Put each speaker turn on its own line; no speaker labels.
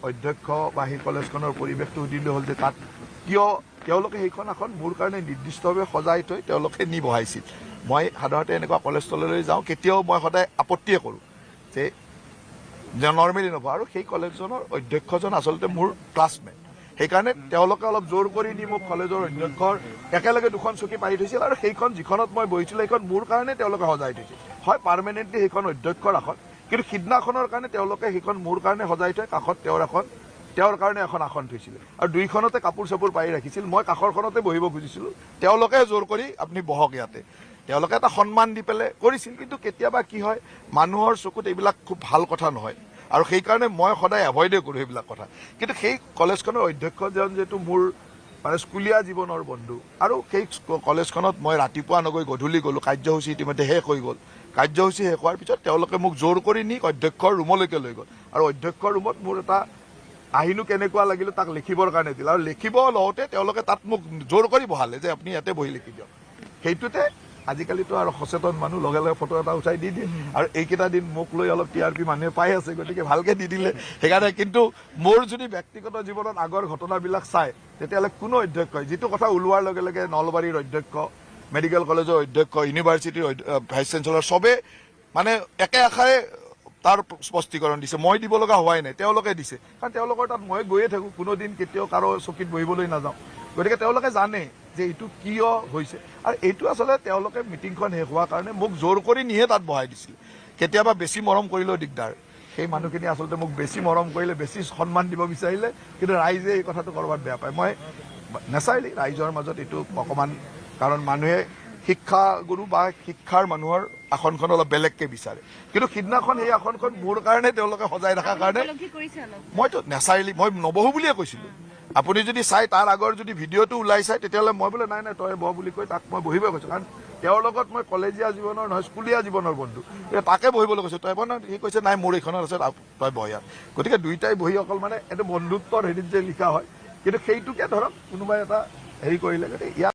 অধ্যক্ষ বা সেই কলেজখনৰ পৰিৱেশটো সুধিলে হ'ল যে তাত কিয় তেওঁলোকে সেইখন আসন মোৰ কাৰণে নিৰ্দিষ্টভাৱে সজাই থৈ তেওঁলোকে নি বহাইছিল। মই সাধাৰণতে এনেকুৱা কলেজলৈ যাওঁ, কেতিয়াও মই সদায় আপত্তিয়ে কৰোঁ যে নৰ্মেলি নবহা, আৰু সেই কলেজখনৰ অধ্যক্ষজন আচলতে মোৰ ক্লাছমেট। সেইকাৰণে তেওঁলোকে অলপ জোৰ কৰি নি মোক কলেজৰ অধ্যক্ষৰ একেলগে দুখন চকী পাৰি থৈছিল, আৰু সেইখন যিখনত মই বহিছিলোঁ সেইখন মোৰ কাৰণে তেওঁলোকে সজাই থৈছিল। হয়, পাৰ্মানেণ্টলি সেইখন অধ্যক্ষৰ আসন, কিন্তু সিদিনাখনৰ কাৰণে তেওঁলোকে সেইখন মোৰ কাৰণে সজাই থৈ কাষত তেওঁৰ কাৰণে এখন আসন থৈছিলে, আৰু দুইখনতে কাপোৰ চাপোৰ পাৰি ৰাখিছিল। মই কাষৰখনতে বহিব খুজিছিলোঁ, তেওঁলোকে জোৰ কৰি আপুনি বহক ইয়াতে, তেওঁলোকে এটা সন্মান দি পেলাই কৰিছিল। কিন্তু কেতিয়াবা কি হয়, মানুহৰ চকুত এইবিলাক খুব ভাল কথা নহয়, আৰু সেইকাৰণে মই সদায় এভইডে কৰোঁ সেইবিলাক কথা। কিন্তু সেই কলেজখনৰ অধ্যক্ষজন যিহেতু মোৰ মানে স্কুলীয়া জীৱনৰ বন্ধু, আৰু সেই কলেজখনত মই ৰাতিপুৱা নগৈ গধূলি গ'লোঁ। কাৰ্যসূচী ইতিমধ্যে শেষ হৈ গ'ল। কাৰ্যসূচী শেষ হোৱাৰ পিছত তেওঁলোকে মোক জোৰ কৰি নি অধ্যক্ষৰ ৰুমলৈকে লৈ গ'ল, আৰু অধ্যক্ষৰ ৰুমত মোৰ এটা আহিনো কেনেকুৱা লাগিলে তাক লিখিবৰ কাৰণে দিলে, আৰু লিখিব লওঁতে তেওঁলোকে তাত মোক জোৰ কৰি বহালে যে আপুনি ইয়াতে বহি লিখি দিয়ক। সেইটোতে আজিকালিতো আৰু সচেতন মানুহ লগে লগে ফটো এটা উঠাই দি দিয়ে, আৰু এইকেইটা দিন মোক লৈ অলপ TRP মানুহে পাই আছে, গতিকে ভালকৈ দি দিলে সেইকাৰণে। কিন্তু মোৰ যদি ব্যক্তিগত জীৱনত আগৰ ঘটনাবিলাক চায়, তেতিয়াহ'লে কোনো অধ্যক্ষই যিটো কথা ওলোৱাৰ লগে লগে নলবাৰীৰ অধ্যক্ষ, মেডিকেল কলেজৰ অধ্যক্ষ, ইউনিভাৰ্চিটিৰ ভাইচ চেঞ্চেলৰ চবে মানে একে আশাৰে তাৰ স্পষ্টীকৰণ দিছে। মই দিব লগা হোৱাই নাই, তেওঁলোকে দিছে, কাৰণ তেওঁলোকৰ তাত মই গৈয়ে থাকোঁ, কোনোদিন কেতিয়াও কাৰো চকীত বহিবলৈ নাযাওঁ। গতিকে তেওঁলোকে জানে যে এইটো কিয় হৈছে, আৰু এইটো আচলতে তেওঁলোকে মিটিংখন শেষ হোৱাৰ কাৰণে মোক জোৰ কৰি নিহে তাত বহাই দিছিল। কেতিয়াবা বেছি মৰম কৰিলেও দিগদাৰ, সেই মানুহখিনি আচলতে মোক বেছি মৰম কৰিলে, বেছি সন্মান দিব বিচাৰিলে, কিন্তু ৰাইজে এই কথাটো ক'ৰবাত বেয়া পায়। মই নেচাৰেলি ৰাইজৰ মাজত এইটো অকণমান, কাৰণ মানুহে শিক্ষাগুৰু বা শিক্ষাৰ মানুহৰ আসনখন অলপ বেলেগকৈ বিচাৰে, কিন্তু সিদিনাখন সেই আসনখন মোৰ কাৰণে তেওঁলোকে সজাই ৰখাৰ কাৰণে মইতো নেচাৰেলি মই নবহো বুলিয়ে কৈছিলোঁ। আপুনি যদি চাই তাৰ আগৰ যদি ভিডিঅ'টো ওলাই চাই, তেতিয়াহ'লে মই বোলে নাই তই বহ বুলি কৈ তাক মই বহিবই কৈছোঁ, কাৰণ তেওঁৰ লগত মই কলেজীয়া জীৱনৰ নহয়, স্কুলীয়া জীৱনৰ বন্ধু। তাকে বহিবলৈ কৈছোঁ, তই বহ না, সি কৈছে নাই মোৰ এইখনত আছে তই বহ ইয়াত। গতিকে দুইটাই বহি অকল মানে এইটো বন্ধুত্বৰ হেৰিত যে লিখা হয়, কিন্তু সেইটোকে ধৰক কোনোবাই এটা হেৰি কৰিলে, গতিকে ইয়াত